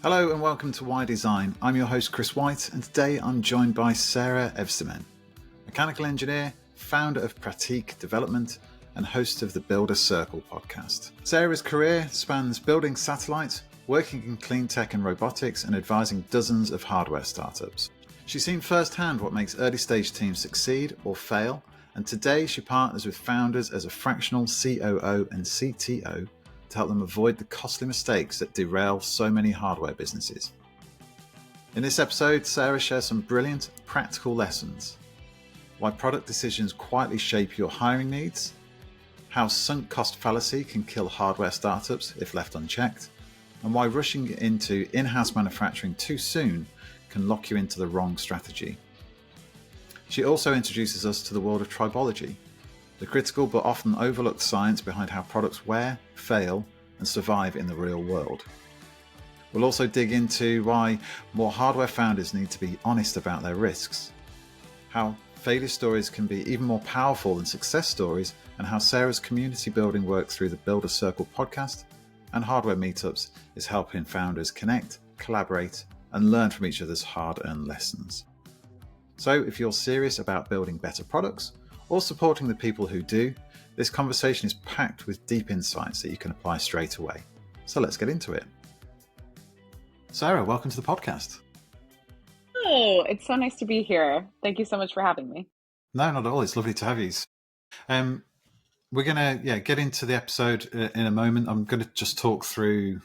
Hello and welcome to Why Design. I'm your host Chris White, and today I'm joined by Sera Evcimen, mechanical engineer, founder of Pratik Development and host of the Builder Circle podcast. Sera's career spans building satellites, working in cleantech and robotics, and advising dozens of hardware startups. She's seen firsthand what makes early stage teams succeed or fail, and today she partners with founders as a fractional COO and CTO to help them avoid the costly mistakes that derail so many hardware businesses. In this episode, Sera shares some brilliant practical lessons: why product decisions quietly shape your hiring needs, how sunk cost fallacy can kill hardware startups if left unchecked, and why rushing into in-house manufacturing too soon can lock you into the wrong strategy. She also introduces us to the world of tribology, the critical but often overlooked science behind how products wear, fail, and survive in the real world. We'll also dig into why more hardware founders need to be honest about their risks, how failure stories can be even more powerful than success stories, and how Sera's community building work through the Builder Circle podcast and hardware meetups is helping founders connect, collaborate, and learn from each other's hard-earned lessons. So if you're serious about building better products or supporting the people who do, this conversation is packed with deep insights that you can apply straight away. So let's get into it. Sera, welcome to the podcast. Oh, it's so nice to be here. Thank you so much for having me. No, not at all. It's lovely to have you. We're going to get into the episode in a moment. I'm going to just talk through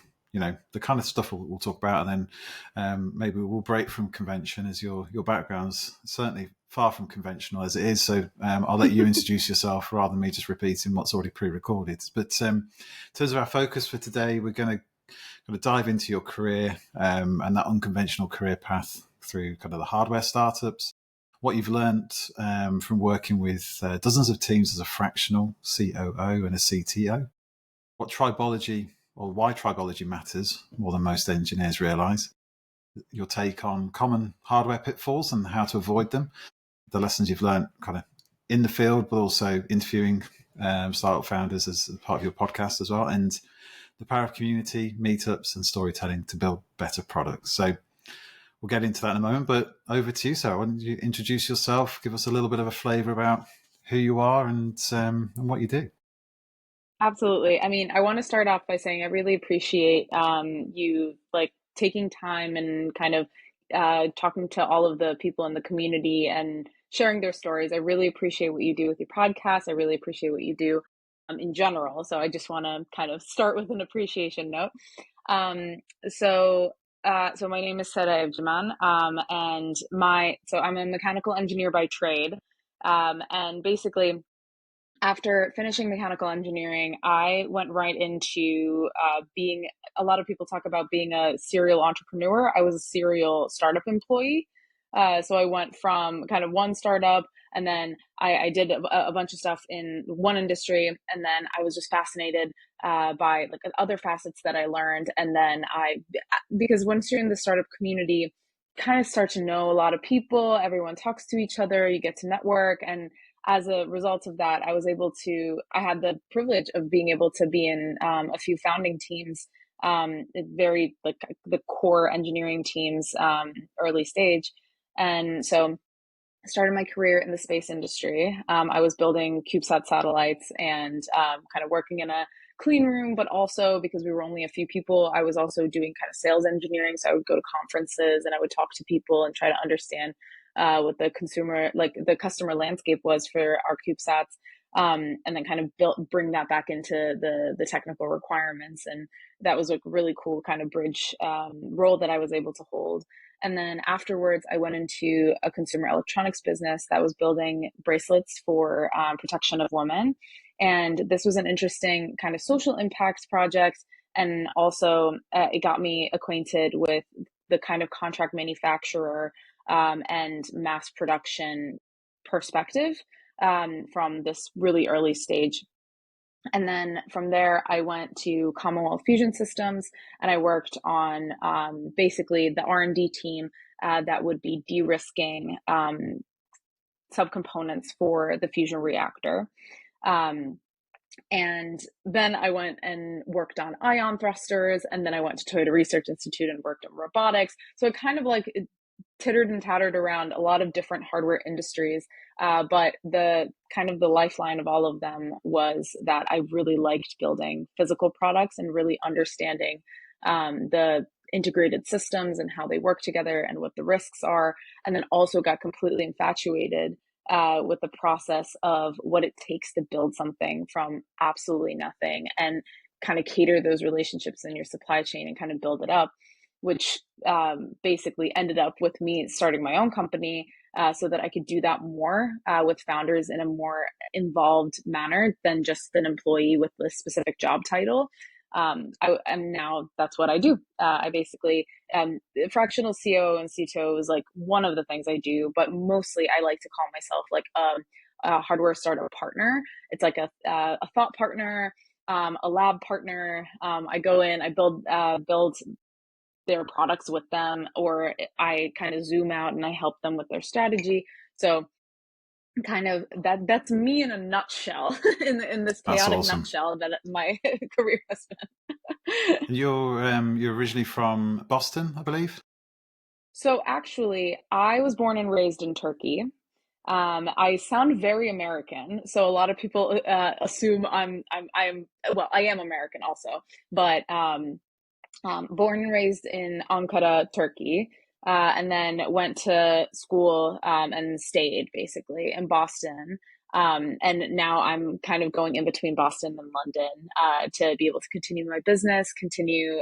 the kind of stuff we'll talk about, and then maybe we'll break from convention, as your background's certainly far from conventional as it is. So I'll let you introduce yourself rather than me just repeating what's already pre-recorded. But in terms of our focus for today, we're going to dive into your career and that unconventional career path through kind of the hardware startups, what you've learned from working with dozens of teams as a fractional COO and a CTO, what tribology or why tribology matters more than most engineers realise, your take on common hardware pitfalls and how to avoid them, the lessons you've learned kind of in the field, but also interviewing startup founders as part of your podcast as well, and the power of community, meetups, and storytelling to build better products. So we'll get into that in a moment, but over to you, Sera. Why don't you introduce yourself, give us a little bit of a flavour about who you are and what you do. Absolutely. I mean, I want to start off by saying I really appreciate you taking time and kind of talking to all of the people in the community and sharing their stories. I really appreciate what you do with your podcast. I really appreciate what you do in general. So I just want to kind of start with an appreciation note. So my name is Sera Evcimen, and I'm a mechanical engineer by trade, and basically, after finishing mechanical engineering, I went right into being, a lot of people talk about being a serial entrepreneur. I was a serial startup employee. So I went from kind of one startup, and then I did a bunch of stuff in one industry, and then I was just fascinated by other facets that I learned. And then because once you're in the startup community, you kind of start to know a lot of people, everyone talks to each other, you get to network, and as a result of that, I had the privilege of being able to be in a few founding teams, very the core engineering teams, early stage. And so I started my career in the space industry. I was building CubeSat satellites and kind of working in a clean room, but also because we were only a few people, I was also doing kind of sales engineering. So I would go to conferences and I would talk to people and try to understand what the customer landscape was for our CubeSats, and then kind of bring that back into the technical requirements. And that was a really cool kind of bridge role that I was able to hold. And then afterwards, I went into a consumer electronics business that was building bracelets for protection of women. And this was an interesting kind of social impact project. And also it got me acquainted with the kind of contract manufacturer and mass production perspective from this really early stage. And then from there, I went to Commonwealth Fusion Systems, and I worked on basically the R&D team that would be de-risking subcomponents for the fusion reactor. And then I went and worked on ion thrusters, and then I went to Toyota Research Institute and worked on robotics. So it kind of like it tittered and tattered around a lot of different hardware industries. But the kind of the lifeline of all of them was that I really liked building physical products and really understanding the integrated systems and how they work together and what the risks are. And then also got completely infatuated with the process of what it takes to build something from absolutely nothing and kind of cater those relationships in your supply chain and kind of build it up, which basically ended up with me starting my own company so that I could do that more with founders in a more involved manner than just an employee with a specific job title. And now that's what I do. I basically fractional CO and CTO is like one of the things I do, but mostly I like to call myself like a hardware startup partner. It's like a thought partner, a lab partner. I go in, I build their products with them, or I kind of zoom out and I help them with their strategy. So kind of that's me in a nutshell in this That's chaotic awesome. nutshell that my career has been. You're originally from Boston, I believe. So actually, I was born and raised in Turkey. I sound very American, so a lot of people assume I'm well, I am American also, but born and raised in Ankara, Turkey, and then went to school and stayed basically in Boston. And now I'm kind of going in between Boston and London to be able to continue my business, continue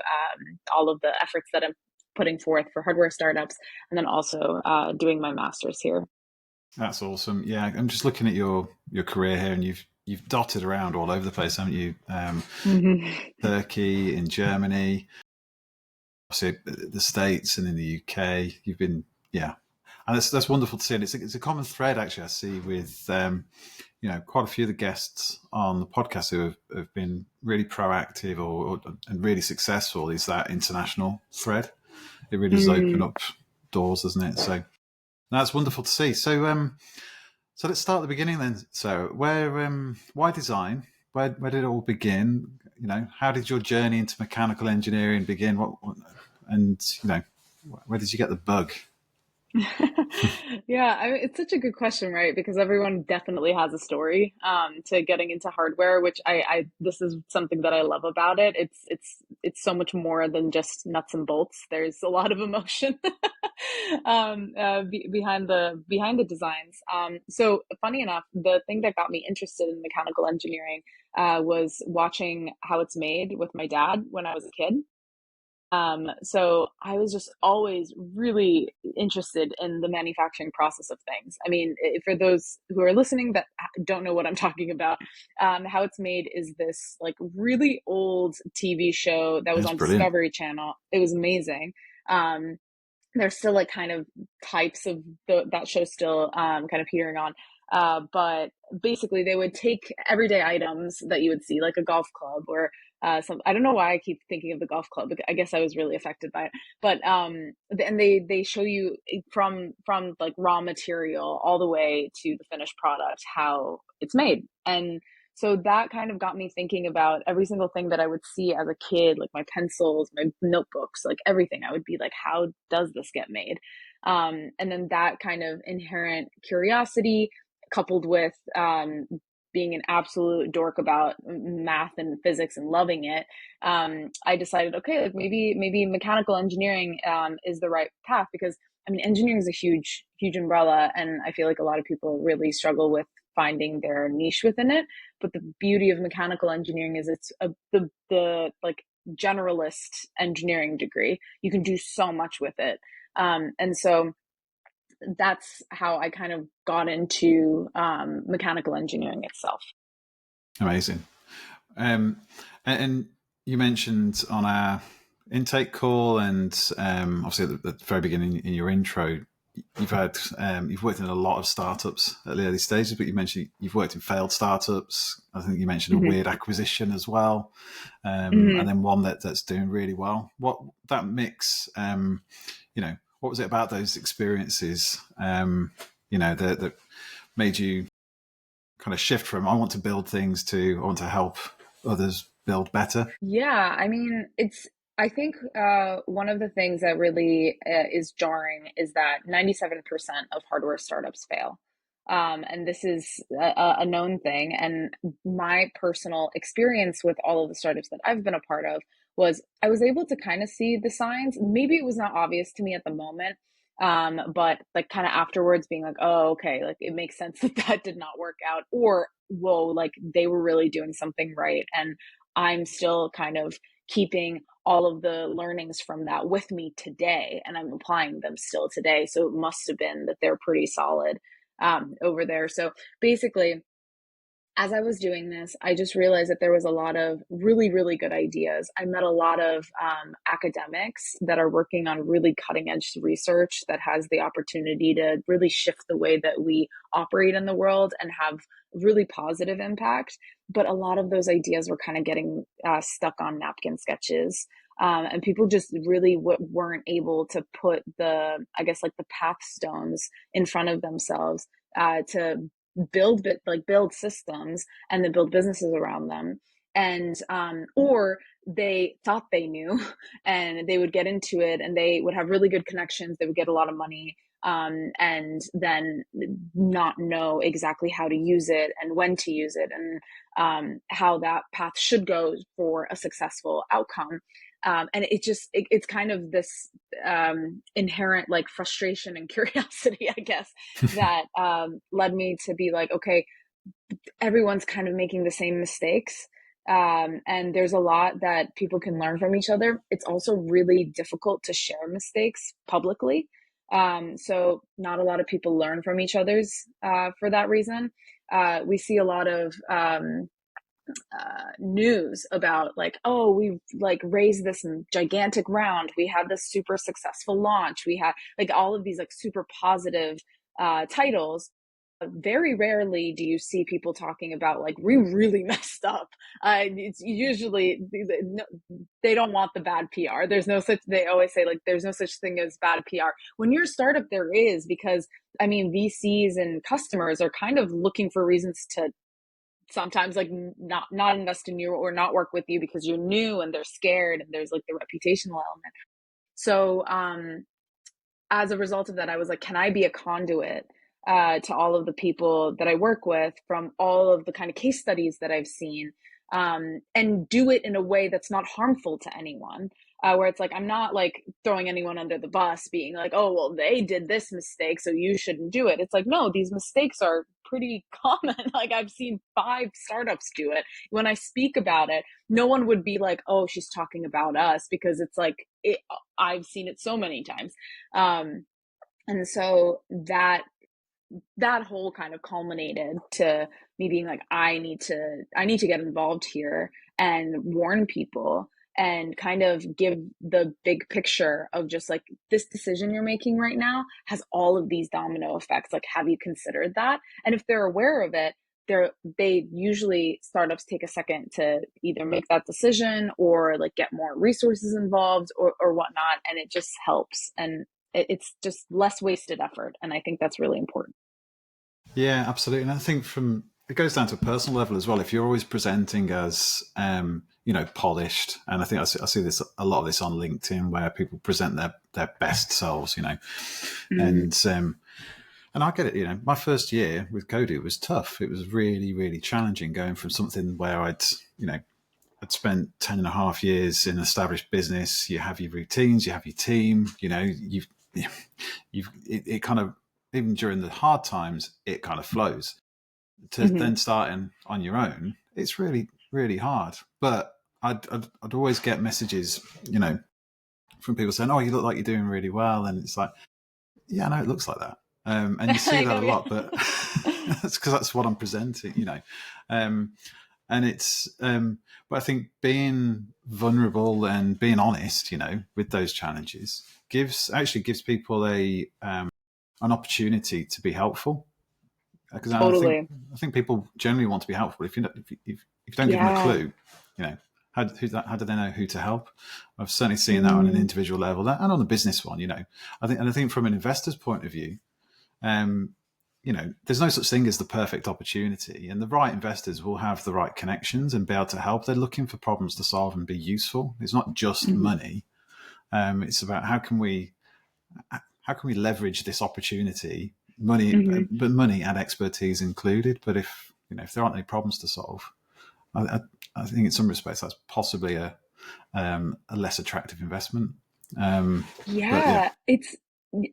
all of the efforts that I'm putting forth for hardware startups, and then also doing my master's here. That's awesome. Yeah, I'm just looking at your career here, and you've dotted around all over the place, haven't you? Mm-hmm. Turkey, in Germany, obviously the States, and in the UK. You've been, yeah, and that's wonderful to see. And it's a common thread actually I see with quite a few of the guests on the podcast who have been really proactive and really successful. Is that international thread? It really does open Mm. up doors, doesn't it? So that's wonderful to see. So let's start at the beginning then. So why design? Where did it all begin? How did your journey into mechanical engineering begin? And where did you get the bug? Yeah, it's such a good question, right? Because everyone definitely has a story to getting into hardware, which this is something that I love about it. It's so much more than just nuts and bolts. There's a lot of emotion behind the designs. So funny enough, the thing that got me interested in mechanical engineering was watching how it's made with my dad when I was a kid. So I was just always really interested in the manufacturing process of things. I mean, for those who are listening that don't know what I'm talking about, How It's Made is this like really old TV show that was It's on brilliant. Discovery Channel. It was amazing. Um, there's still like kind of types of that show still kind of petering on. But basically, they would take everyday items that you would see, like a golf club or some. I don't know why I keep thinking of the golf club. I guess I was really affected by it. But and they show you from like raw material all the way to the finished product how it's made. And so that kind of got me thinking about every single thing that I would see as a kid, like my pencils, my notebooks, like everything. I would be like, how does this get made? And then that kind of inherent curiosity coupled with being an absolute dork about math and physics and loving it, I decided, okay, like maybe mechanical engineering is the right path because I mean, engineering is a huge umbrella, and I feel like a lot of people really struggle with finding their niche within it. But the beauty of mechanical engineering is it's the like generalist engineering degree. You can do so much with it, and so that's how I kind of got into mechanical engineering itself. Amazing. And you mentioned on our intake call and obviously at the very beginning in your intro, you've worked in a lot of startups at the early stages, but you mentioned you've worked in failed startups. I think you mentioned a Mm-hmm. weird acquisition as well, and Mm-hmm. then one that's doing really well. What that mix, what was it about those experiences, that made you kind of shift from I want to build things to I want to help others build better? Yeah, I mean, I think one of the things that really is jarring is that 97% of hardware startups fail. And this is a known thing. And my personal experience with all of the startups that I've been a part of was I was able to kind of see the signs. Maybe it was not obvious to me at the moment, but like kind of afterwards being like, oh, okay, like it makes sense that that did not work out. Or, whoa, like they were really doing something right. And I'm still kind of keeping all of the learnings from that with me today, and I'm applying them still today. So it must have been that they're pretty solid over there. So basically, as I was doing this, I just realized that there was a lot of really, really good ideas. I met a lot of academics that are working on really cutting edge research that has the opportunity to really shift the way that we operate in the world and have really positive impact. But a lot of those ideas were kind of getting stuck on napkin sketches. And people just really weren't able to put I guess, like the path stones in front of themselves to build systems and then build businesses around them. And or they thought they knew and they would get into it and they would have really good connections, they would get a lot of money, and then not know exactly how to use it and when to use it, and how that path should go for a successful outcome. And it's kind of this inherent like frustration and curiosity, I guess, that led me to be like, okay, everyone's kind of making the same mistakes. And there's a lot that people can learn from each other. It's also really difficult to share mistakes publicly. So not a lot of people learn from each other's for that reason. We see a lot of news about like, oh, we like raised this gigantic round, we had this super successful launch, we had like all of these like super positive titles. Very rarely do you see people talking about like we really messed up. It's usually they don't want the bad PR. There's no such, they always say like there's no such thing as bad PR. When you're a startup, there is, because I mean VCs and customers are kind of looking for reasons to sometimes like not invest in you or not work with you because you're new and they're scared, and there's like the reputational element. So as a result of that, I was like, can I be a conduit to all of the people that I work with from all of the kind of case studies that I've seen, and do it in a way that's not harmful to anyone, where it's like I'm not like throwing anyone under the bus being like, oh well, they did this mistake so you shouldn't do it. It's like, no, these mistakes are pretty common. Like I've seen 5 startups do it. When I speak about it, no one would be like, oh, she's talking about us, because it's like I've seen it so many times. And so that whole kind of culminated to me being like, I need to get involved here and warn people and kind of give the big picture of just like, this decision you're making right now has all of these domino effects. Like, have you considered that? And if they're aware of it, they usually, startups take a second to either make that decision or like get more resources involved or whatnot. And it just helps. And it's just less wasted effort. And I think that's really important. Yeah, absolutely. And I think it goes down to a personal level as well. If you're always presenting as, polished, and I think I see this a lot of this on LinkedIn where people present their best selves, mm-hmm. And I get it. My first year with Codu was tough. It was really, really challenging going from something where I'd spent 10 and a half years in an established business. You have your routines, you have your team, it kind of, even during the hard times, it kind of flows. To mm-hmm. then starting on your own, it's really, really hard. But I'd always get messages, from people saying, "Oh, you look like you're doing really well," and it's like, "Yeah, no, it looks like that." And you see that a lot, but that's because that's what I'm presenting, And it's, but I think being vulnerable and being honest, with those challenges gives people an opportunity to be helpful. Because totally. I think people generally want to be helpful. If you don't give them a clue, how do they know who to help? I've certainly seen that on an individual level and on a business one. I think from an investor's point of view, there's no such thing as the perfect opportunity, and the right investors will have the right connections and be able to help. They're looking for problems to solve and be useful. It's not just Mhm. money. It's about how can we leverage this opportunity, money, Mhm. but money and expertise included. But if there aren't any problems to solve, I think in some respects that's possibly a less attractive investment. But yeah, Yeah,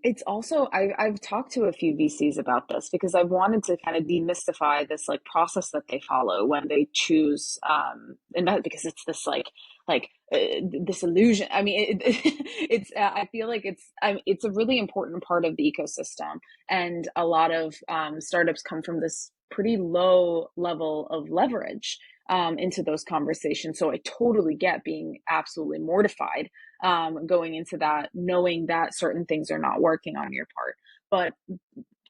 it's also I've talked to a few VCs about this because I've wanted to kind of demystify this like process that they follow when they choose invest, because it's this this illusion. I mean, it's I feel like it's a really important part of the ecosystem, and a lot of startups come from this pretty low level of leverage into those conversations. So I totally get being absolutely mortified going into that, knowing that certain things are not working on your part. But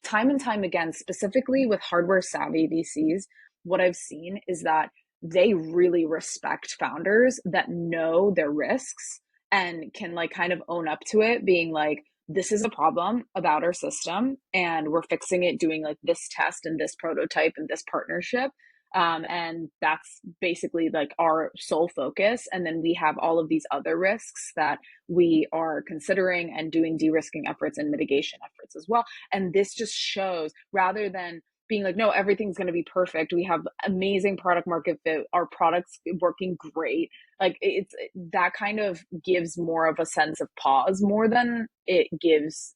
time and time again, specifically with hardware savvy VCs, what I've seen is that they really respect founders that know their risks and can like kind of own up to it, being like, this is a problem about our system and we're fixing it doing like this test and this prototype and this partnership. And that's basically like our sole focus. And then we have all of these other risks that we are considering and doing de-risking efforts and mitigation efforts as well. And this just shows, rather than being like, no, everything's going to be perfect, we have amazing product market fit, our products working great, like it's that kind of gives more of a sense of pause more than it gives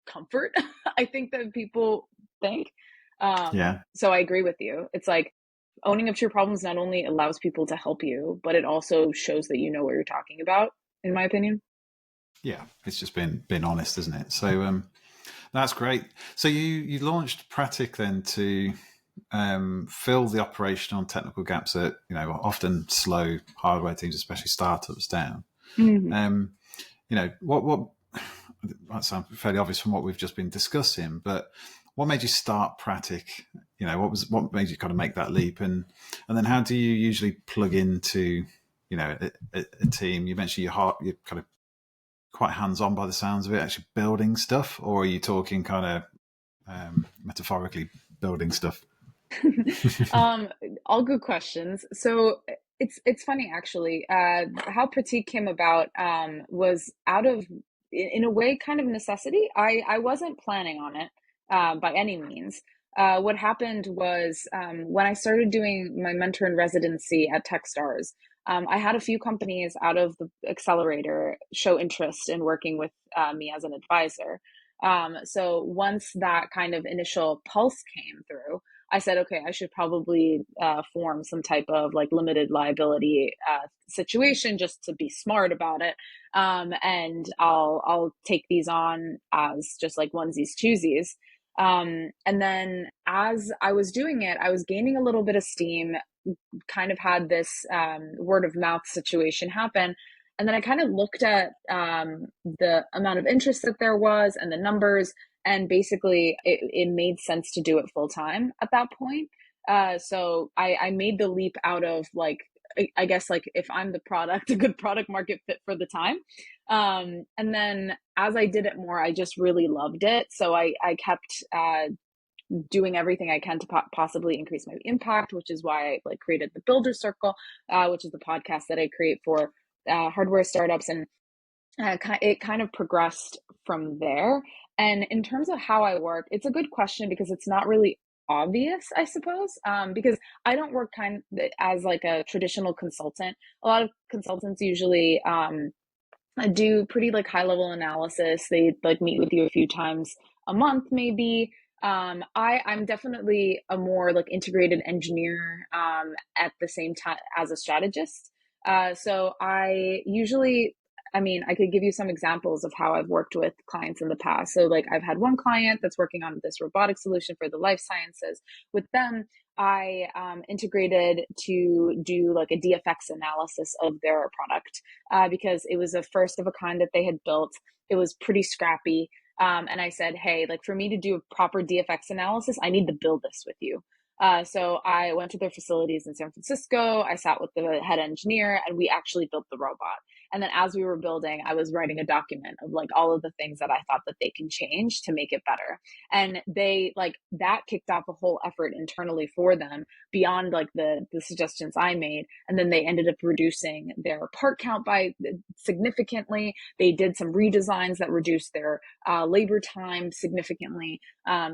comfort. I think that people think. yeah, So I agree with you. It's like owning up to your problems not only allows people to help you, but it also shows that you know what you're talking about, in my opinion. yeah. It's just been honest, isn't it? So that's great. So you launched Pratik then to fill the operational and technical gaps that often slow hardware teams, especially startups, down. Mm-hmm. Um, what that sounds fairly obvious from what we've just been discussing, but what made you start Pratik? What made you kind of make that leap, and then how do you usually plug into a team? You mentioned you're kind of quite hands on by the sounds of it, actually building stuff, or are you talking kind of metaphorically building stuff? um, all good questions. So it's funny actually. How Pratik came about was out of, in a way, kind of necessity. I wasn't planning on it by any means. What happened was when I started doing my mentor in residency at Techstars, I had a few companies out of the accelerator show interest in working with me as an advisor. So once that kind of initial pulse came through, I said, okay, I should probably form some type of like limited liability situation just to be smart about it, and I'll take these on as just like onesies twosies. And then as I was doing it, I was gaining a little bit of steam, kind of had this word of mouth situation happen. And then I kind of looked at the amount of interest that there was and the numbers, and basically it made sense to do it full time at that point. So I made the leap out of like, I guess like if I'm the product, a good product market fit for the time. And then as I did it more, I just really loved it. So I kept doing everything I can to possibly increase my impact, which is why I like created the Builder Circle, which is the podcast that I create for hardware startups, and it kind of progressed from there. And in terms of how I work, it's a good question because it's not really obvious, I suppose, because I don't work kind of as like a traditional consultant. A lot of consultants usually do pretty like high level analysis. They like meet with you a few times a month, maybe. I'm definitely a more like integrated engineer at the same time as a strategist. So I usually, I mean, I could give you some examples of how I've worked with clients in the past. So like I've had one client that's working on this robotic solution for the life sciences. With them, I integrated to do like a DFX analysis of their product because it was a first of a kind that they had built. It was pretty scrappy. And I said, hey, like for me to do a proper DFX analysis, I need to build this with you. So I went to their facilities in San Francisco. I sat with the head engineer and we actually built the robot. And then as we were building, I was writing a document of like all of the things that I thought that they can change to make it better. And they like that kicked off a whole effort internally for them beyond like the suggestions I made. And then they ended up reducing their part count by significantly. They did some redesigns that reduced their labor time significantly.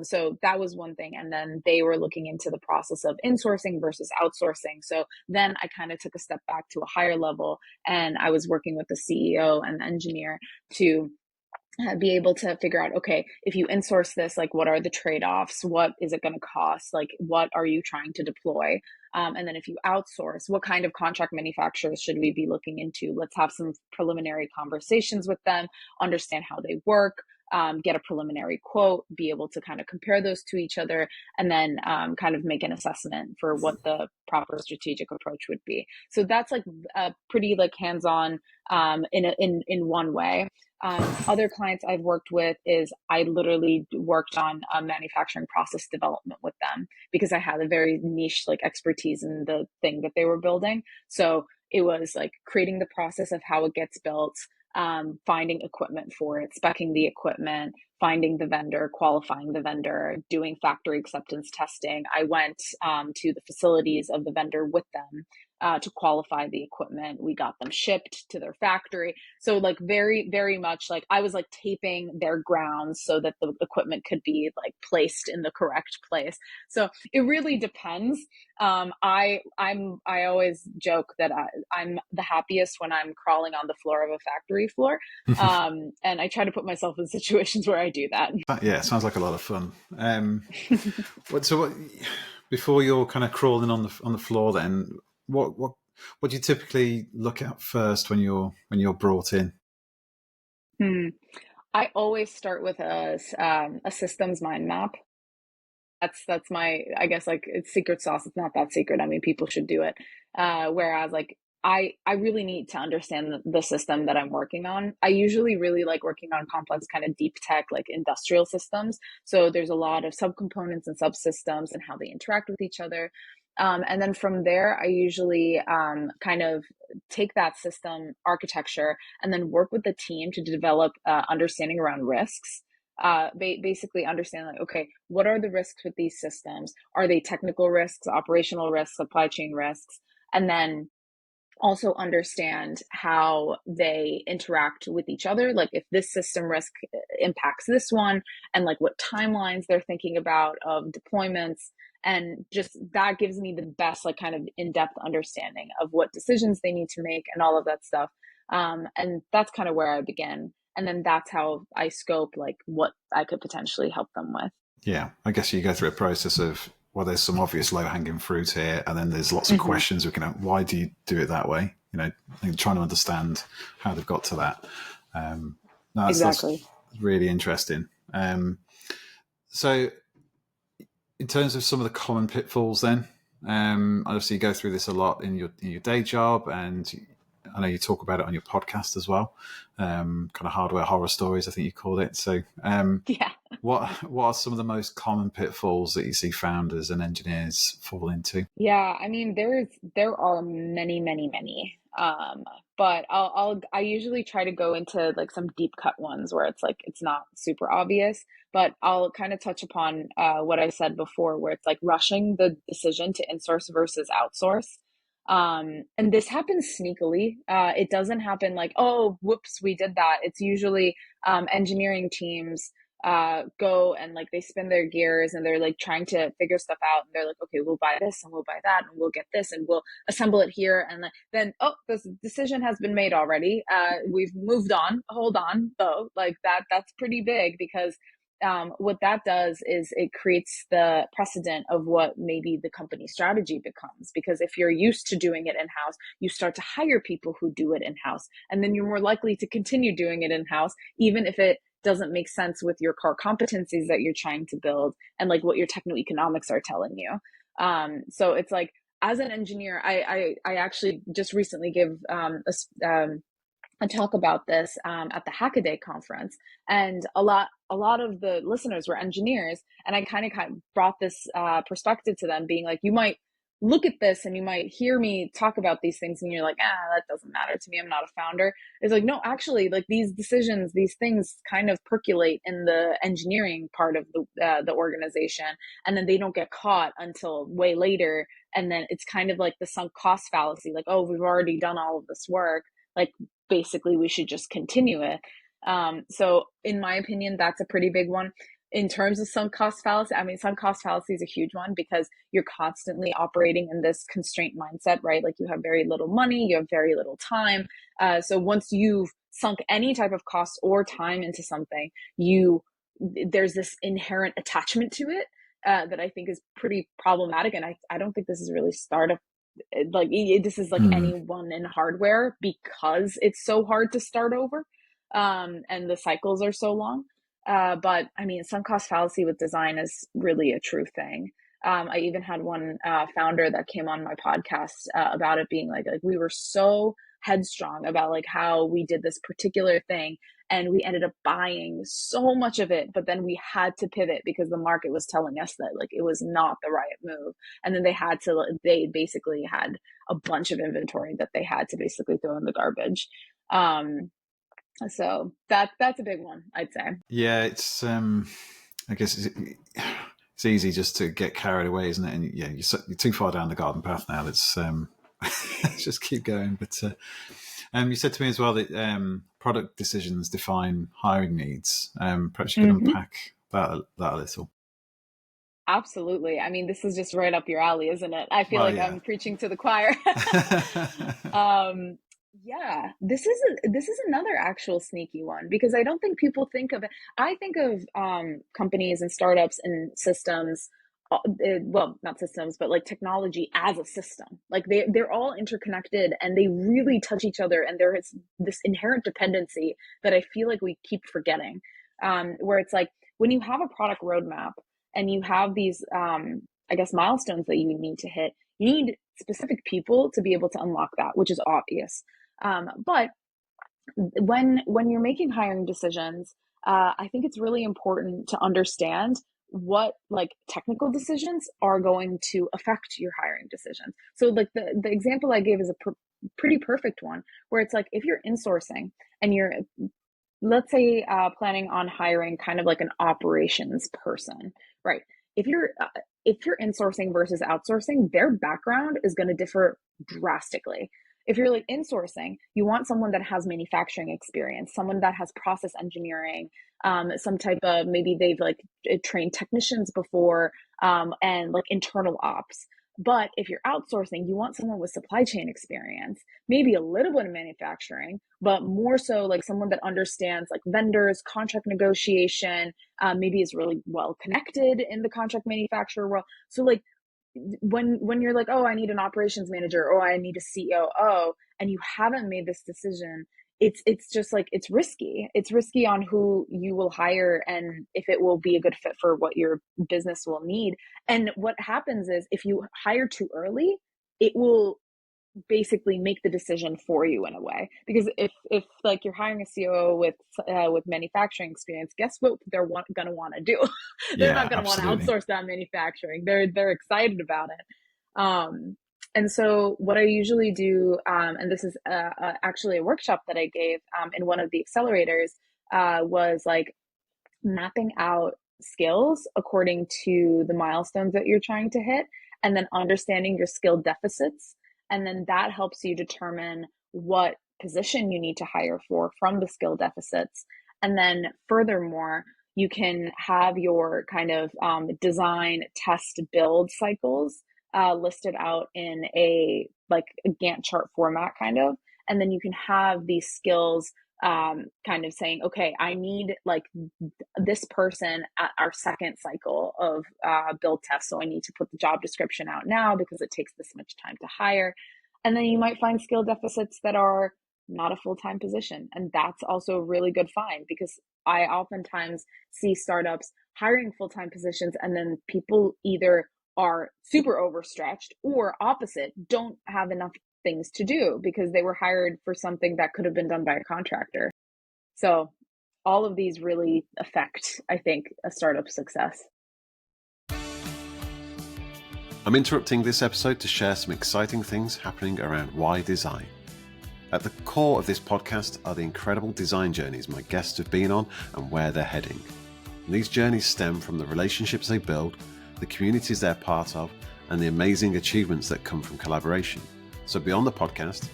So that was one thing. And then they were looking into the process of insourcing versus outsourcing. So then I kind of took a step back to a higher level, and I was working with the CEO and the engineer to be able to figure out, okay, if you insource this, like what are the trade-offs? What is it going to cost? Like what are you trying to deploy? And then if you outsource, what kind of contract manufacturers should we be looking into? Let's have some preliminary conversations with them, understand how they work, get a preliminary quote, be able to kind of compare those to each other, and then kind of make an assessment for what the proper strategic approach would be. So that's like a pretty like hands-on in one way. Other clients I've worked with is I literally worked on manufacturing process development with them because I had a very niche like expertise in the thing that they were building. So it was like creating the process of how it gets built, finding equipment for it, speccing the equipment, finding the vendor, qualifying the vendor, doing factory acceptance testing. I went to the facilities of the vendor with them to qualify the equipment. We got them shipped to their factory. So like very, very much like I was like taping their grounds so that the equipment could be like placed in the correct place. So it really depends. I always joke that I'm the happiest when I'm crawling on the floor of a factory floor. And I try to put myself in situations where I do that. Yeah, it sounds like a lot of fun. What before you're kind of crawling on the floor, then what do you typically look at first when you're brought in? I always start with a systems mind map. That's my, I guess, like it's secret sauce. It's not that secret. I mean, people should do it. Whereas like I really need to understand the system that I'm working on. I usually really like working on complex kind of deep tech, like industrial systems. So there's a lot of subcomponents and subsystems and how they interact with each other. And then from there, I usually kind of take that system architecture and then work with the team to develop understanding around risks. Basically understand like, okay, what are the risks with these systems? Are they technical risks, operational risks, supply chain risks? And then also understand how they interact with each other. Like if this system risk impacts this one, and like what timelines they're thinking about of deployments. And just that gives me the best, like kind of in-depth understanding of what decisions they need to make and all of that stuff. And that's kind of where I begin. And then that's how I scope like what I could potentially help them with. Yeah, I guess you go through a process of, well, there's some obvious low-hanging fruit here, and then there's lots of questions looking at why do you do it that way? You know, and trying to understand how they've got to that. That's really interesting. So, in terms of some of the common pitfalls, then obviously you go through this a lot in your day job, and I know you talk about it on your podcast as well. Kind of hardware horror stories, I think you called it. So, yeah. What are some of the most common pitfalls that you see founders and engineers fall into? Yeah, I mean, there are many, many, many. But I usually try to go into like some deep cut ones where it's like it's not super obvious, but I'll kind of touch upon what I said before, where it's like rushing the decision to insource versus outsource. And this happens sneakily. It doesn't happen like, oh, whoops, we did that. It's usually engineering teams go and like they spin their gears and they're like trying to figure stuff out, and they're like, okay, we'll buy this and we'll buy that and we'll get this and we'll assemble it here, and then oh, this decision has been made already, we've moved on, hold on though, like that's pretty big because what that does is it creates the precedent of what maybe the company strategy becomes. Because if you're used to doing it in-house, you start to hire people who do it in-house, and then you're more likely to continue doing it in-house, even if it doesn't make sense with your core competencies that you're trying to build and like what your techno-economics are telling you. So it's like, as an engineer, I actually just recently gave a talk about this at the Hackaday conference, and a lot of the listeners were engineers, and I kind of brought this perspective to them, being like, you might look at this and you might hear me talk about these things and you're like, that doesn't matter to me. I'm not a founder. It's like, no, actually, like these decisions, these things kind of percolate in the engineering part of the organization, and then they don't get caught until way later. And then it's kind of like the sunk cost fallacy, like, oh, we've already done all of this work. Like, basically, we should just continue it. So in my opinion, that's a pretty big one. In terms of sunk cost fallacy, I mean, sunk cost fallacy is a huge one because you're constantly operating in this constraint mindset, right? Like you have very little money, you have very little time. So once you've sunk any type of cost or time into something, there's this inherent attachment to it that I think is pretty problematic. And I don't think this is really startup. Like this is like anyone in hardware, because it's so hard to start over, and the cycles are so long. But I mean, sunk cost fallacy with design is really a true thing. I even had one founder that came on my podcast about it being like we were so headstrong about like how we did this particular thing, and we ended up buying so much of it, but then we had to pivot because the market was telling us that like it was not the right move. And then they basically had a bunch of inventory that they had to basically throw in the garbage. So that's a big one, I'd say. Yeah, it's I guess it's easy just to get carried away, isn't it? And yeah, you're too far down the garden path now. Let's just keep going. But you said to me as well that product decisions define hiring needs. Perhaps you could unpack that a little. Absolutely. I mean, this is just right up your alley, isn't it? I feel I'm preaching to the choir. Yeah, this is another actual sneaky one, because I don't think people think of it. I think of companies and startups and systems, well, not systems, but like technology as a system. Like they're all interconnected and they really touch each other, and there is this inherent dependency that I feel like we keep forgetting. Where it's like when you have a product roadmap and you have these I guess milestones that you need to hit, you need specific people to be able to unlock that, which is obvious. But when you're making hiring decisions, I think it's really important to understand what like technical decisions are going to affect your hiring decisions. So like the example I gave is a pretty perfect one, where it's like if you're insourcing and you're, let's say, planning on hiring kind of like an operations person, right? If you're insourcing versus outsourcing, their background is going to differ drastically. If you're like insourcing, you want someone that has manufacturing experience, someone that has process engineering, some type of, maybe they've like trained technicians before, and like internal ops. But if you're outsourcing, you want someone with supply chain experience, maybe a little bit of manufacturing, but more so like someone that understands like vendors, contract negotiation, maybe is really well connected in the contract manufacturer world. So like when you're like, oh, I need an operations manager, or I need a COO, and you haven't made this decision, it's just like it's risky. It's risky on who you will hire and if it will be a good fit for what your business will need. And what happens is if you hire too early, it will basically make the decision for you in a way, because if like you're hiring a COO with manufacturing experience, guess what they're gonna want to do? They're not gonna want to outsource that manufacturing. They're excited about it. And so what I usually do, and this is actually a workshop that I gave in one of the accelerators, was like mapping out skills according to the milestones that you're trying to hit, and then understanding your skill deficits. And then that helps you determine what position you need to hire for from the skill deficits. And then furthermore, you can have your kind of design, test, build cycles listed out in a Gantt chart format kind of. And then you can have these skills kind of saying, okay, I need like this person at our second cycle of build test. So I need to put the job description out now because it takes this much time to hire. And then you might find skill deficits that are not a full-time position. And that's also a really good find, because I oftentimes see startups hiring full-time positions and then people either are super overstretched or opposite, don't have enough things to do because they were hired for something that could have been done by a contractor. So all of these really affect, I think, a startup success. I'm interrupting this episode to share some exciting things happening around why design. At the core of this podcast are the incredible design journeys my guests have been on and where they're heading. And these journeys stem from the relationships they build, the communities they're part of, and the amazing achievements that come from collaboration. So beyond the podcast,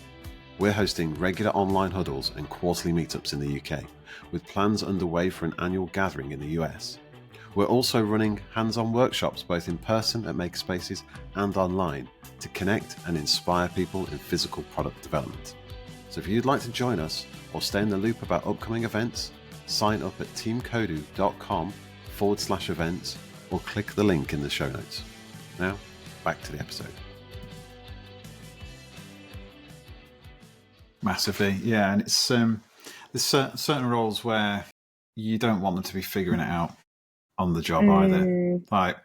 we're hosting regular online huddles and quarterly meetups in the UK, with plans underway for an annual gathering in the US. We're also running hands-on workshops both in person at makerspaces and online to connect and inspire people in physical product development. So if you'd like to join us or stay in the loop about upcoming events, sign up at teamkodu.com/events or click the link in the show notes. Now, back to the episode. Massively, yeah. And it's there's certain roles where you don't want them to be figuring it out on the job either. Like,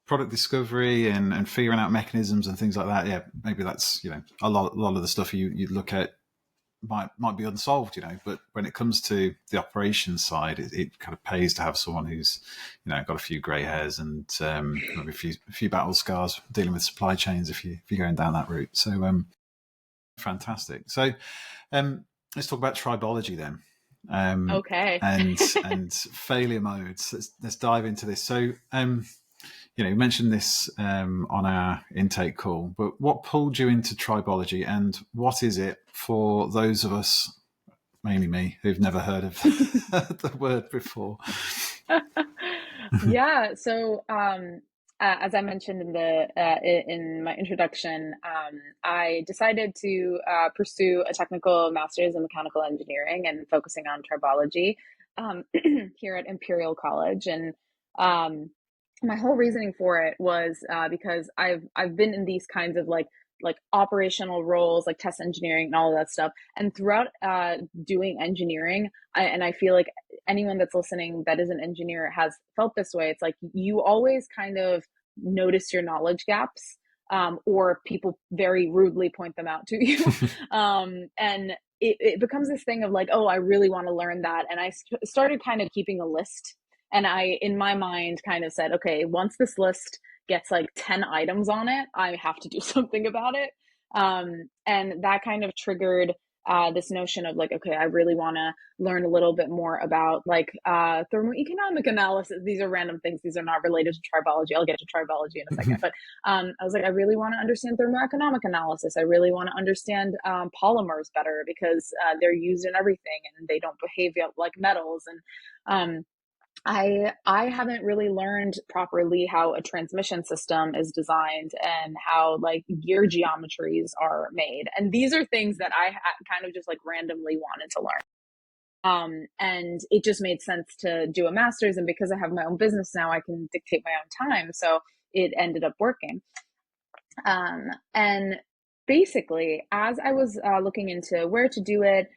product discovery and figuring out mechanisms and things like that. Yeah, maybe that's, a lot of the stuff you look at might be unsolved, but when it comes to the operations side, it kind of pays to have someone who's, got a few grey hairs and maybe a few battle scars dealing with supply chains if you're going down that route. So fantastic. So let's talk about tribology then. Okay. and failure modes. Let's dive into this. So, you mentioned this on our intake call, but what pulled you into tribology, and what is it for those of us, mainly me, who've never heard of the word before? Yeah. So, as I mentioned in my introduction, I decided to pursue a technical master's in mechanical engineering and focusing on tribology here at Imperial College. And my whole reasoning for it was because I've been in these kinds of like operational roles, like test engineering and all of that stuff. And throughout doing engineering, I feel like anyone that's listening that is an engineer has felt this way. It's like you always kind of notice your knowledge gaps, or people very rudely point them out to you. And it becomes this thing of like, oh, I really want to learn that. And I started kind of keeping a list. And I, in my mind, kind of said, okay, once this list gets like 10 items on it, I have to do something about it. And that kind of triggered this notion of like, okay, I really want to learn a little bit more about like thermoeconomic analysis. These are random things. These are not related to tribology. I'll get to tribology in a second. But I was like, I really want to understand thermoeconomic analysis. I really want to understand polymers better because they're used in everything and they don't behave like metals. And I haven't really learned properly how a transmission system is designed and how like gear geometries are made. And these are things that I kind of just like randomly wanted to learn. And it just made sense to do a master's. And because I have my own business now, I can dictate my own time. So it ended up working. And basically, as I was looking into where to do it,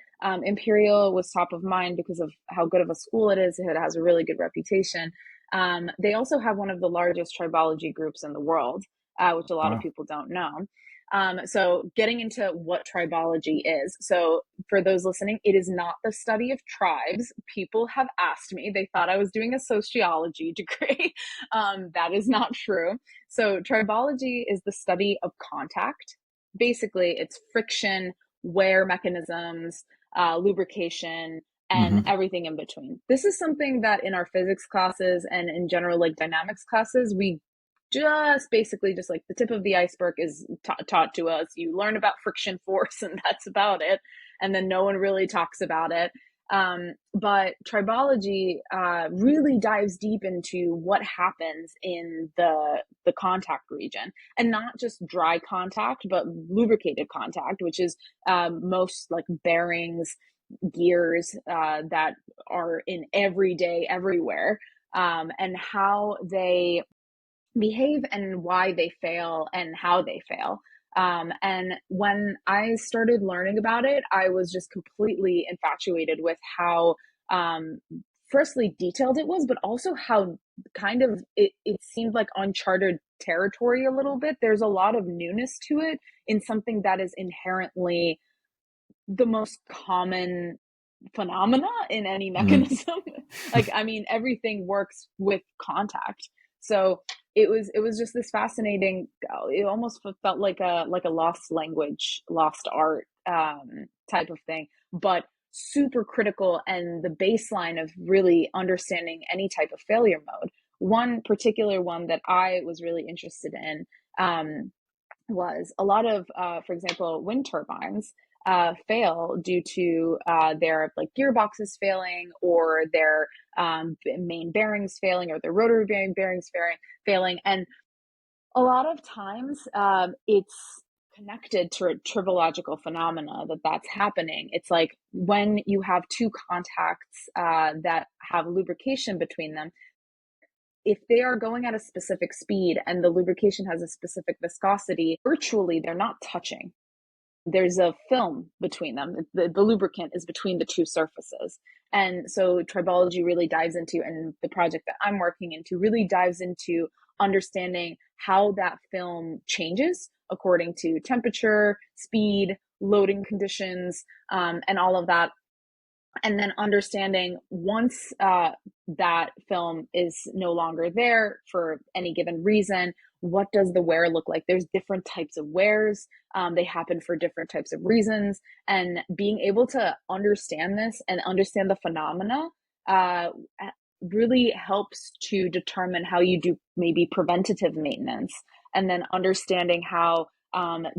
Imperial was top of mind because of how good of a school it is. It has a really good reputation. They also have one of the largest tribology groups in the world, which a lot of people don't know. So getting into what tribology is. So for those listening, it is not the study of tribes. People have asked me, they thought I was doing a sociology degree. That is not true. So tribology is the study of contact. Basically, it's friction, wear mechanisms, lubrication, and everything in between. This is something that in our physics classes and in general, like dynamics classes, we just basically just like the tip of the iceberg is taught to us. You learn about friction force and that's about it. And then no one really talks about it. But tribology really dives deep into what happens in the contact region, and not just dry contact, but lubricated contact, which is most like bearings, gears that are in everyday, everywhere, and how they behave and why they fail and how they fail. And when I started learning about it, I was just completely infatuated with how, firstly, detailed it was, but also how kind of it seemed like uncharted territory a little bit. There's a lot of newness to it in something that is inherently the most common phenomena in any mechanism. Like, I mean, everything works with contact. So it was just this fascinating, it almost felt like a lost language, lost art type of thing, but super critical and the baseline of really understanding any type of failure mode. One particular one that I was really interested in was a lot of, for example, wind turbines fail due to their like gearboxes failing, or their main bearings failing, or their rotary bearings failing. And a lot of times it's connected to a tribological phenomena that's happening. It's like when you have two contacts that have lubrication between them, if they are going at a specific speed and the lubrication has a specific viscosity, virtually they're not touching. There's a film between them. The lubricant is between the two surfaces. And so tribology really dives into, and the project that I'm working into really dives into understanding how that film changes according to temperature, speed, loading conditions, and all of that. And then understanding once that film is no longer there for any given reason, what does the wear look like? There's different types of wears. They happen for different types of reasons. And being able to understand this and understand the phenomena really helps to determine how you do maybe preventative maintenance. And then understanding how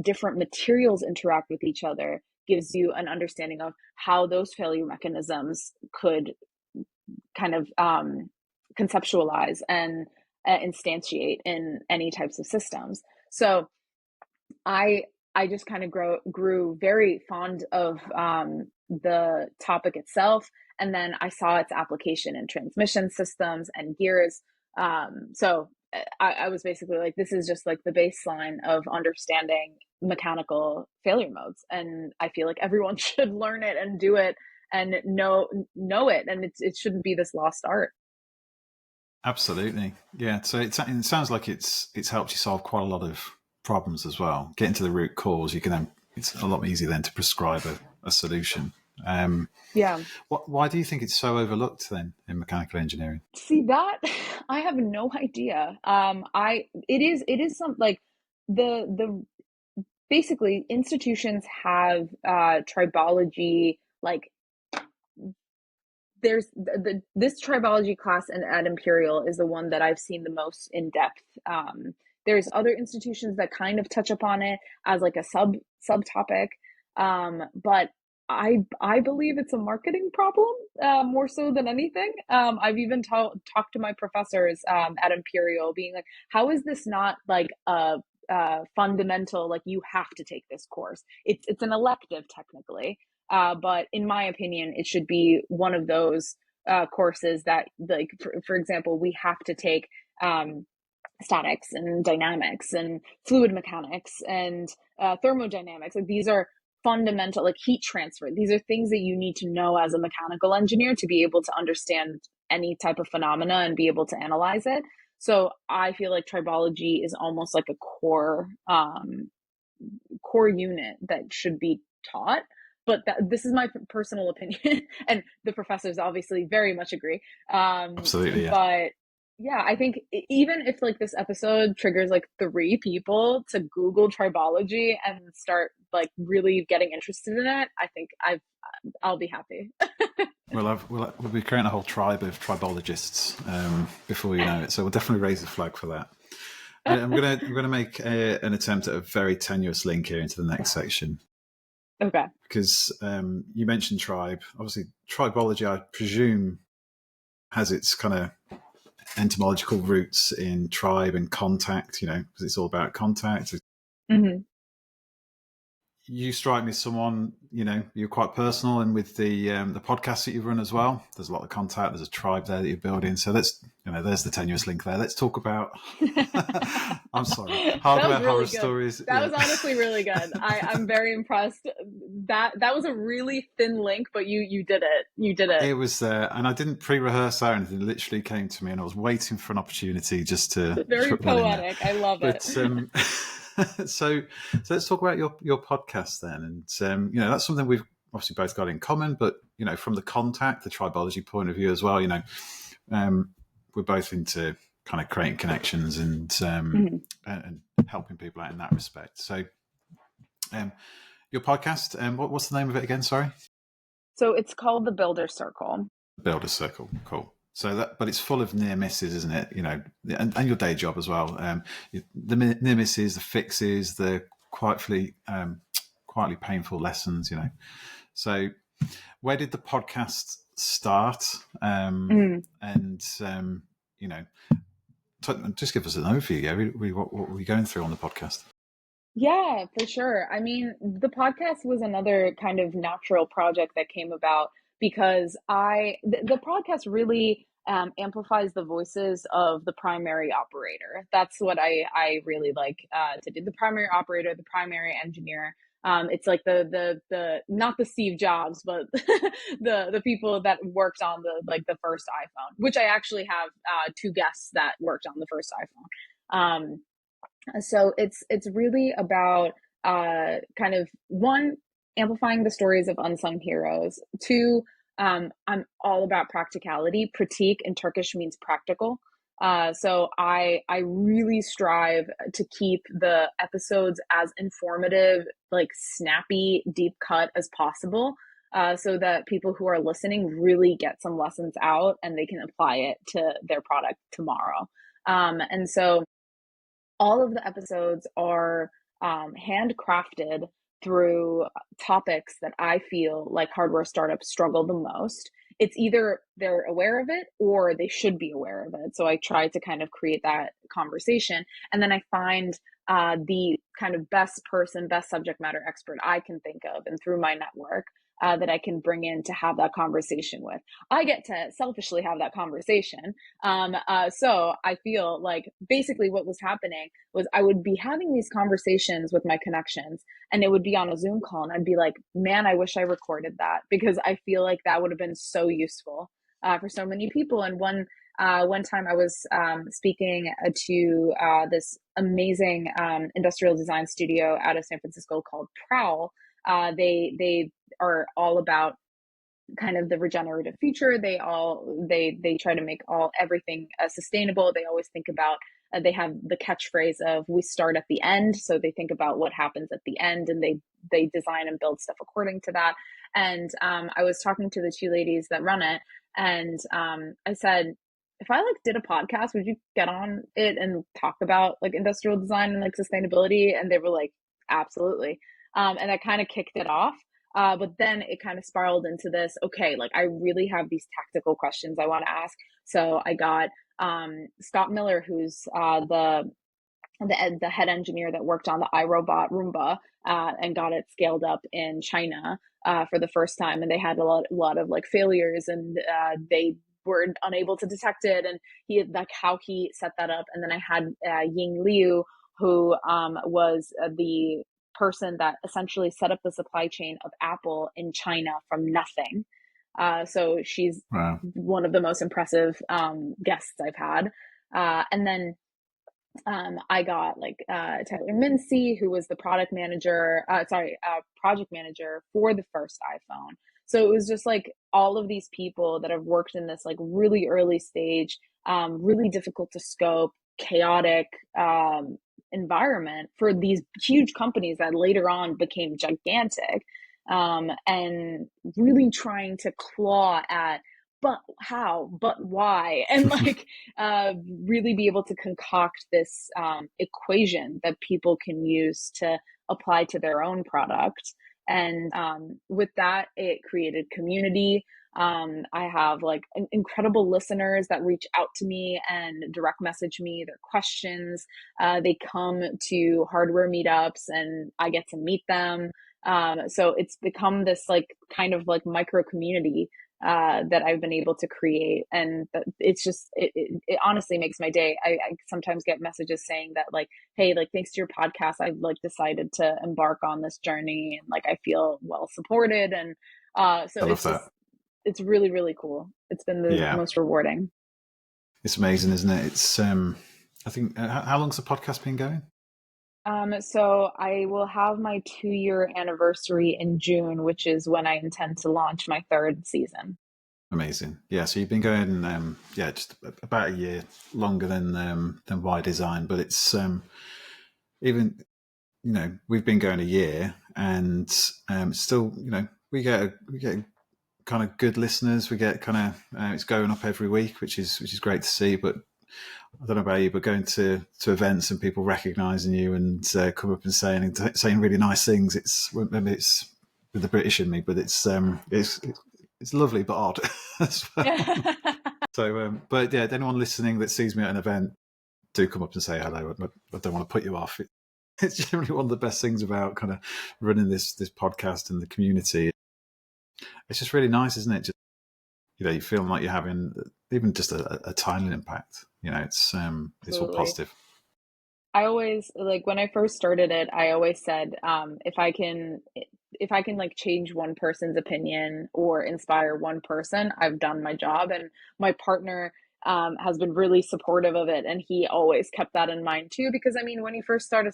different materials interact with each other gives you an understanding of how those failure mechanisms could kind of conceptualize and instantiate in any types of systems. So I just kind of grew very fond of the topic itself, and then I saw its application in transmission systems and gears. So I was basically like, this is just like the baseline of understanding mechanical failure modes, and I feel like everyone should learn it and do it and know it, and it shouldn't be this lost art. Absolutely, yeah. So it sounds like it's helped you solve quite a lot of problems as well. Getting to the root cause, you can then, it's a lot easier then to prescribe a solution. Yeah. Why do you think it's so overlooked then in mechanical engineering? See, that I have no idea. It is some like the basically institutions have tribology, like there's this tribology class at Imperial is the one that I've seen the most in depth. There's other institutions that kind of touch upon it as like a subtopic, but I believe it's a marketing problem more so than anything. I've even talked to my professors at Imperial, being like, how is this not like a fundamental, like you have to take this course? It's an elective technically, but in my opinion, it should be one of those courses that, like for example, we have to take statics and dynamics and fluid mechanics and thermodynamics. Like these are fundamental, like heat transfer. These are things that you need to know as a mechanical engineer to be able to understand any type of phenomena and be able to analyze it. So I feel like tribology is almost like a core unit that should be taught. But this is my personal opinion, and the professors obviously very much agree. Absolutely, yeah. But yeah, I think even if like this episode triggers like 3 people to Google tribology and start like really getting interested in it, I think I'll be happy. We'll be creating a whole tribe of tribologists before you know it. So we'll definitely raise the flag for that. I'm gonna make an attempt at a very tenuous link here into the next section. Okay. Because you mentioned tribe. Obviously, tribology, I presume, has its kind of etymological roots in tribe and contact, because it's all about contact. Mm-hmm. You strike me as someone, you're quite personal, and with the podcast that you run as well, there's a lot of contact. There's a tribe there that you're building. So let's, there's the tenuous link there. Let's talk about. I'm sorry, horror stories. That was honestly really good. I'm very impressed. That was a really thin link, but you did it. You did it. It was there, and I didn't pre-rehearse that or anything. It literally came to me, and I was waiting for an opportunity just to. Very poetic. I love it. So let's talk about your podcast then, and that's something we've obviously both got in common. But from the tribology point of view as well, we're both into kind of creating connections and helping people out in that respect. So your podcast, what's the name of it again? Sorry. So it's called the Builder Circle. Builder Circle, cool. So that, but it's full of near misses, isn't it? You know, and your day job as well. The near misses, the fixes, the quietly painful lessons. You know. So, where did the podcast start? And you know, just give us an overview. Yeah, what were we going through on the podcast? Yeah, for sure. I mean, the podcast was another kind of natural project that came about because the podcast really amplifies the voices of the primary operator. That's what I really like to do. The primary operator, the primary engineer. It's like the not the Steve Jobs, but the people that worked on the first iPhone, which I actually have two guests that worked on the first iPhone. So it's really about kind of one, amplifying the stories of unsung heroes. Two, I'm all about practicality. Pratik in Turkish means practical. So I really strive to keep the episodes as informative, like snappy, deep cut as possible, so that people who are listening really get some lessons out and they can apply it to their product tomorrow. And so all of the episodes are handcrafted through topics that I feel like hardware startups struggle the most. It's either they're aware of it or they should be aware of it. So I try to kind of create that conversation. And then I find the kind of best person, best subject matter expert I can think of, and through my network, that I can bring in to have that conversation with. I get to selfishly have that conversation. So I feel like basically what was happening was I would be having these conversations with my connections, and it would be on a Zoom call, and I'd be like, man, I wish I recorded that, because I feel like that would have been so useful for so many people. And one time I was speaking to this amazing industrial design studio out of San Francisco called Prowl. They are all about kind of the regenerative future. They try to make everything sustainable. They always think about, they have the catchphrase of "we start at the end," so they think about what happens at the end, and they design and build stuff according to that. And I was talking to the two ladies that run it, and I said, if I did a podcast, would you get on it and talk about industrial design and sustainability? And they were like, absolutely. And that kind of kicked it off. But then it kind of spiraled into this, okay, I really have these tactical questions I want to ask. So I got Scott Miller, who's the head engineer that worked on the iRobot Roomba and got it scaled up in China for the first time. And they had a lot of failures, and they were unable to detect it. And he had how he set that up. And then I had Ying Liu, who was the person that essentially set up the supply chain of Apple in China from nothing. So she's one of the most impressive guests I've had. And then I got Tyler Mincy, who was the project manager for the first iPhone. So it was just all of these people that have worked in this really early stage, really difficult to scope, chaotic environment for these huge companies that later on became gigantic, and really trying to claw at, but how, but why, and really be able to concoct this equation that people can use to apply to their own product. And with that, it created community. I have incredible listeners that reach out to me and direct message me their questions. They come to hardware meetups and I get to meet them. So it's become this kind of micro community that I've been able to create. And it's just, it honestly makes my day. I sometimes get messages saying that hey, thanks to your podcast, I've decided to embark on this journey, and I feel well supported. And so it's really, really cool. It's been the most rewarding. It's amazing, isn't it? It's I think how long's the podcast been going? So I will have my 2-year anniversary in June, which is when I intend to launch my 3rd season. Amazing. Yeah. So you've been going, just about a year longer than Y Design, but it's even, we've been going a year, and still, we get kind of good listeners. We get kind of it's going up every week, which is great to see. But I don't know about you, but going to events and people recognizing you and come up and saying really nice things. Maybe it's with the British in me, but it's lovely but odd as well. So, but yeah, anyone listening that sees me at an event, do come up and say hello. I don't want to put you off. It's generally one of the best things about kind of running this podcast and the community. It's just really nice, isn't it? Just, you feel like you're having even just a tiny impact. It's all positive. I always, like, when I first started it, I always said, if I can like change one person's opinion or inspire one person, I've done my job. And my partner has been really supportive of it, and he always kept that in mind too. Because I mean, when you first start a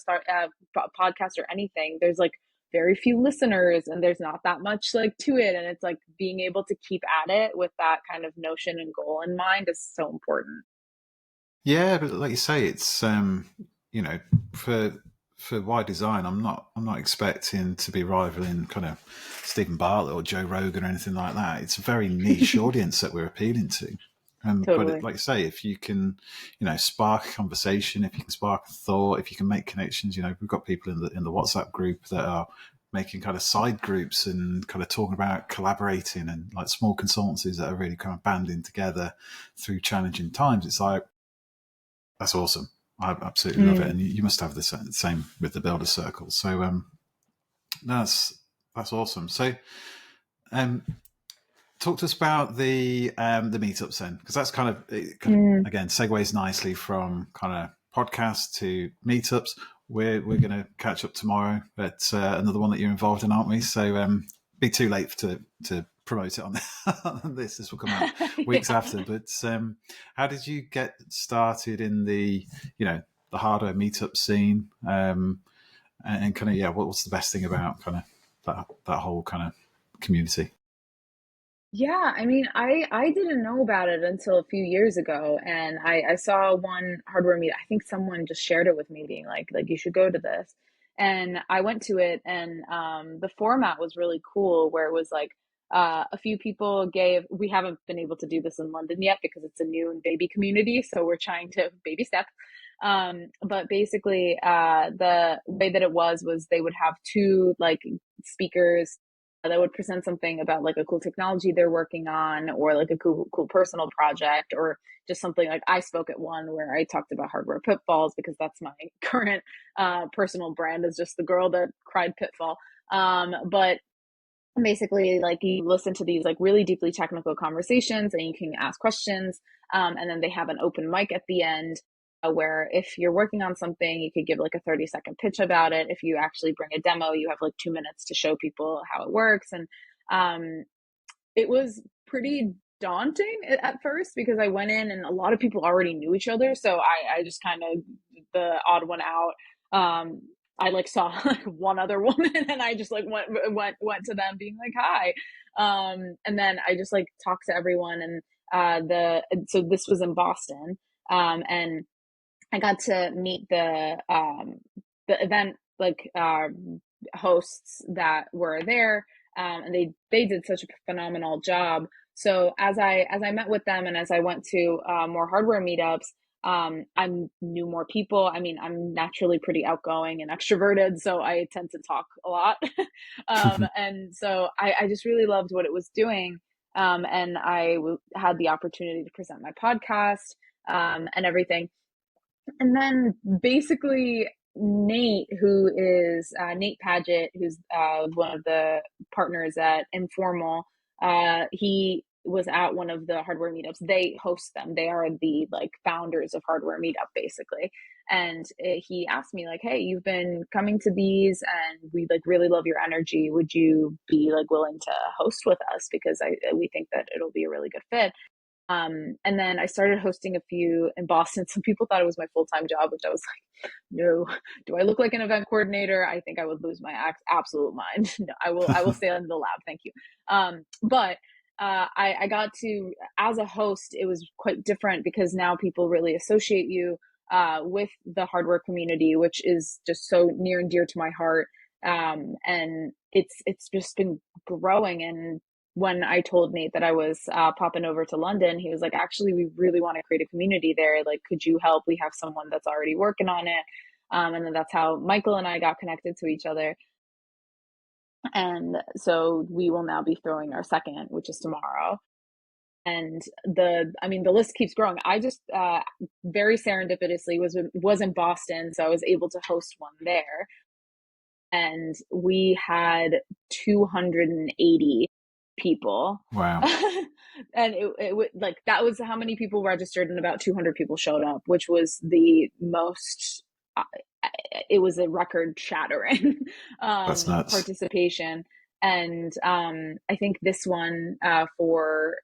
podcast or anything, there's like very few listeners, and there's not that much like to it, and it's like being able to keep at it with that kind of notion and goal in mind is so important. Yeah, but like you say, it's for Y Design, I'm not expecting to be rivaling kind of Stephen Bartlett or Joe Rogan or anything like that. It's a very niche audience that we're appealing to. Totally. But like you say, if you can, spark a conversation, if you can spark a thought, if you can make connections, we've got people in the WhatsApp group that are making kind of side groups and kind of talking about collaborating, and like small consultancies that are really kind of banding together through challenging times. It's like, that's awesome. I absolutely love it, and you must have the same with the Builder Circle. So that's awesome. So, talk to us about the meetups then, because that's kind of again segues nicely from kind of podcast to meetups. We're going to catch up tomorrow at another one that you're involved in, aren't we? So be too late to promote it on this. This will come out weeks after. But how did you get started in the hardware meetup scene? And kind of what's the best thing about kind of that whole kind of community? Yeah, I mean, I didn't know about it until a few years ago, and I saw one hardware meet. I think someone just shared it with me, being like you should go to this, and I went to it, and the format was really cool, where it was like a few people gave. We haven't been able to do this in London yet because it's a new and baby community, so we're trying to baby step. But basically, the way that it was they would have two like speakers that would present something about like a cool technology they're working on, or like a cool personal project, or just something. Like I spoke at one where I talked about hardware pitfalls, because that's my current personal brand, is just the girl that cried pitfall. But basically, like, you listen to these like really deeply technical conversations, and you can ask questions, and then they have an open mic at the end, where if you're working on something, you could give like a 30-second pitch about it. If you actually bring a demo, you have like 2 minutes to show people how it works. And it was pretty daunting at first, because I went in and a lot of people already knew each other, so I just kind of the odd one out. I like saw like one other woman, and I just like went to them being like, hi. And then I just like talked to everyone, and so this was in Boston, and I got to meet the event like hosts that were there, and they did such a phenomenal job. So as I met with them, and as I went to more hardware meetups, I knew more people. I mean, I'm naturally pretty outgoing and extroverted, so I tend to talk a lot. And so I just really loved what it was doing. And I had the opportunity to present my podcast and everything. And then basically Nate, who is Nate Paget, who's one of the partners at Informal, he was at one of the hardware meetups. They host them. They are the like founders of Hardware Meetup, basically. And he asked me like, "Hey, you've been coming to these, and we like really love your energy. Would you be like willing to host with us? Because we think that it'll be a really good fit." And then I started hosting a few in Boston. Some people thought it was my full-time job, which I was like, no. Do I look like an event coordinator? I think I would lose my absolute mind. No, I will stay in the lab. Thank you. But I got to, as a host, it was quite different because now people really associate you with the hardware community, which is just so near and dear to my heart. And it's just been growing. And when I told Nate that I was popping over to London, he was like, actually, we really want to create a community there. Like, could you help? We have someone that's already working on it. And then that's how Michael and I got connected to each other. And so we will now be throwing our second, which is tomorrow. And the list keeps growing. I just very serendipitously was in Boston, so I was able to host one there. And we had 280 people. Wow. And it like, that was how many people registered, and about 200 people showed up, which was the most, it was a record shattering That's nuts. participation. And I think this one for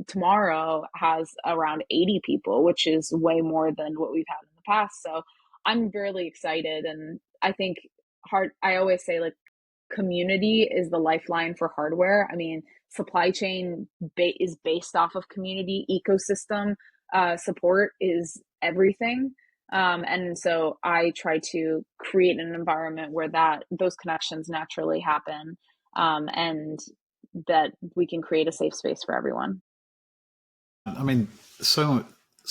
tomorrow has around 80 people, which is way more than what we've had in the past. So I'm really excited. And I think I always say, like, community is the lifeline for hardware. I mean, supply chain is based off of community. Ecosystem support is everything. And so I try to create an environment where those connections naturally happen, and that we can create a safe space for everyone. I mean, so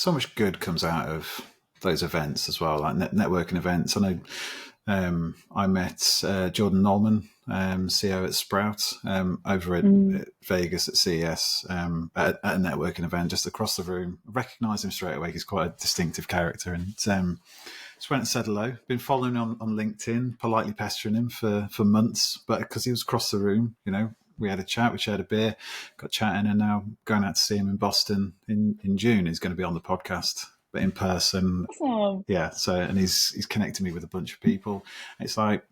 much good comes out of those events as well, like networking events. I know I met Jordan Nolman, CEO at Sprout, over at Vegas at CES, at a networking event just across the room. I recognised him straight away. He's quite a distinctive character, and just went and said hello. Been following him on LinkedIn, politely pestering him for months, but because he was across the room, we had a chat, we shared a beer, got chatting, and now going out to see him in Boston in June. He's going to be on the podcast, but in person. Awesome. Yeah. So, and he's connected me with a bunch of people. It's like,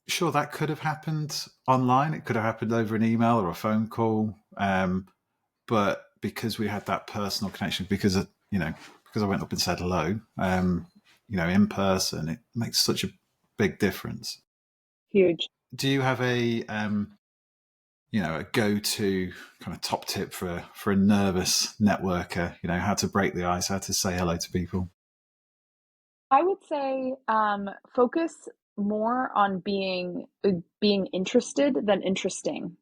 sure, that could have happened online. It could have happened over an email or a phone call. But because we had that personal connection, because I went up and said hello, in person, it makes such a big difference. Huge. Do you have a go-to kind of top tip for a nervous networker? How to break the ice, how to say hello to people? I would say focus more on being interested than interesting.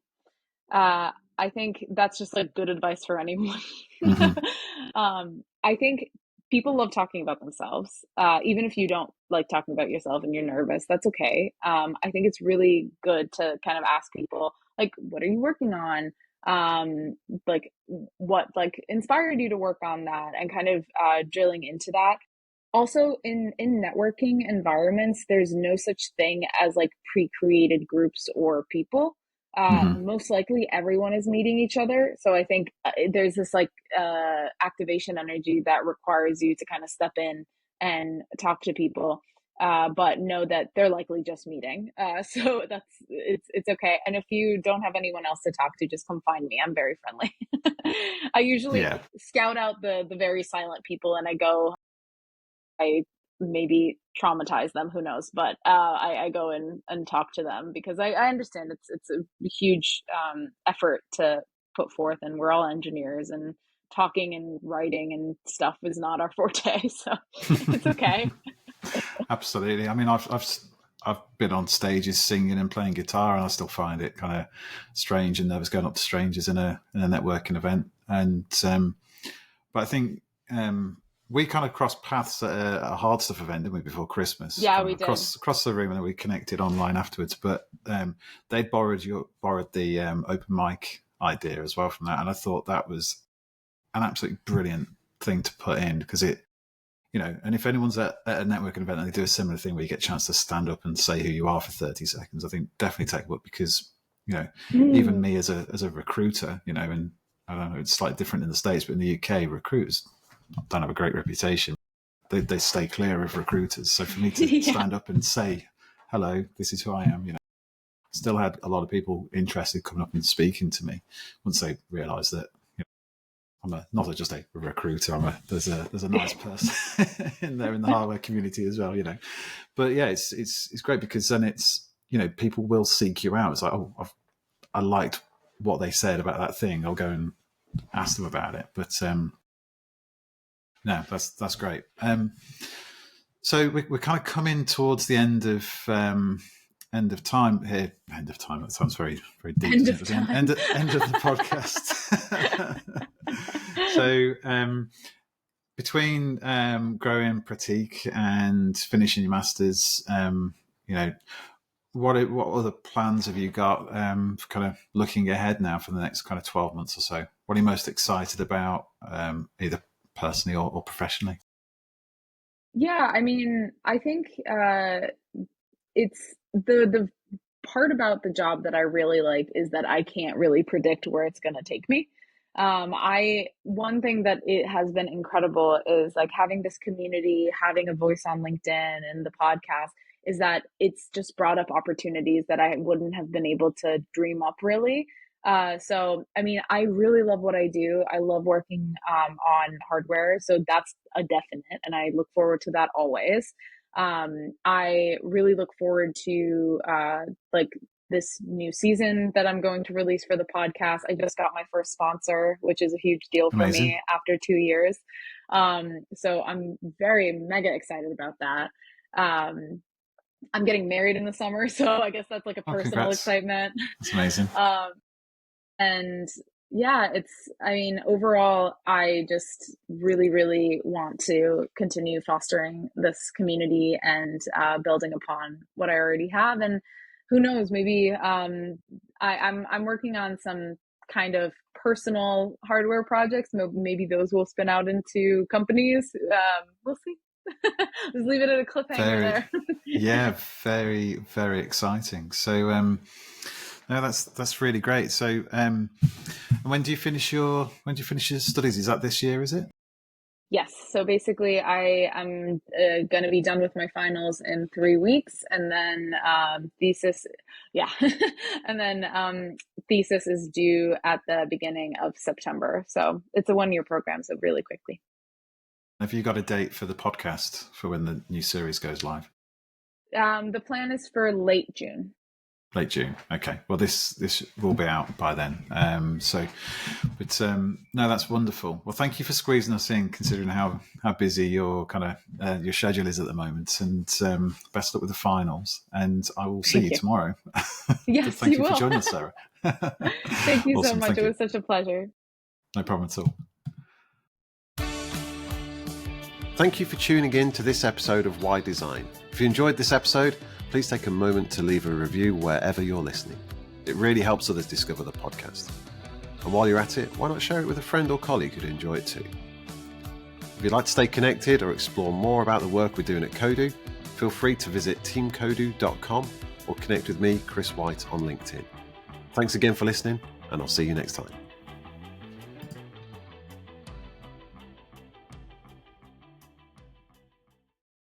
I think that's just like good advice for anyone. Mm-hmm. I think people love talking about themselves. Even if you don't like talking about yourself and you're nervous, that's okay. I think it's really good to kind of ask people, like, what are you working on? Like, what like inspired you to work on that, and kind of drilling into that. Also, in networking environments, there's no such thing as like pre-created groups or people. Mm-hmm. Most likely everyone is meeting each other. So I think there's this like activation energy that requires you to kind of step in and talk to people, but know that they're likely just meeting. So it's okay. And if you don't have anyone else to talk to, just come find me. I'm very friendly. I usually scout out the very silent people, and I maybe traumatize them, who knows, but I go in and talk to them, because I understand it's a huge effort to put forth, and we're all engineers, and talking and writing and stuff is not our forte, so it's okay. Absolutely. I mean, I've been on stages singing and playing guitar, and I still find it kind of strange and nervous going up to strangers in a networking event. And but I think we kind of crossed paths at a hard stuff event, didn't we, before Christmas? Yeah, we did. Across the room, and then we connected online afterwards. But they borrowed the open mic idea as well from that, and I thought that was an absolutely brilliant thing to put in, because it, and if anyone's at a networking event and they do a similar thing where you get a chance to stand up and say who you are for 30 seconds, I think definitely take a look, because even me as a recruiter, and I don't know, it's slightly different in the States, but in the UK, recruiters don't have a great reputation. They stay clear of recruiters. So for me to stand up and say, hello, this is who I am, still had a lot of people interested coming up and speaking to me once they realised that I'm not just a recruiter. There's a nice person in there in the hardware community as well, But yeah, it's great, because then it's, people will seek you out. It's like, oh, I liked what they said about that thing, I'll go and ask them about it. But no, that's great. So we're kind of coming towards the end of time here. End of time. That sounds very very deep. End of the podcast. So between growing Pratik and finishing your masters, what other plans have you got for kind of looking ahead now for the next kind of 12 months or so? What are you most excited about, either personally or professionally? Yeah, I mean, I think it's the part about the job that I really like is that I can't really predict where it's going to take me. One thing that it has been incredible is like having this community, having a voice on LinkedIn and the podcast, is that it's just brought up opportunities that I wouldn't have been able to dream up really. So, I mean, I really love what I do. I love working on hardware. So that's a definite, and I look forward to that always. I really look forward to like this new season that I'm going to release for the podcast. I just got my first sponsor, which is a huge deal for me after 2 years. So I'm very mega excited about that. I'm getting married in the summer, so I guess that's like a personal excitement. That's amazing. And yeah, I mean, overall, I just really, really want to continue fostering this community and building upon what I already have. And who knows, maybe I'm working on some kind of personal hardware projects. Maybe those will spin out into companies. We'll see. Just leave it at a cliffhanger there. Yeah, very, very exciting. So no, that's really great. So when do you finish your studies? Is that this year, is it? Yes. So basically I am going to be done with my finals in 3 weeks, and then thesis, and then thesis is due at the beginning of September. So it's a 1-year program, so really quickly. Have you got a date for the podcast for when the new series goes live? The plan is for late June. Late June. Okay. Well, this will be out by then. No, that's wonderful. Well, thank you for squeezing us in, considering how busy your kind of your schedule is at the moment. And best luck with the finals. And I will see you tomorrow. Yes, thank you for joining us, Sarah. Thank you so much. It was such a pleasure. No problem at all. Thank you for tuning in to this episode of Why Design. If you enjoyed this episode, please take a moment to leave a review wherever you're listening. It really helps others discover the podcast. And while you're at it, why not share it with a friend or colleague who'd enjoy it too? If you'd like to stay connected or explore more about the work we're doing at Kodu, feel free to visit teamkodu.com or connect with me, Chris White, on LinkedIn. Thanks again for listening, and I'll see you next time.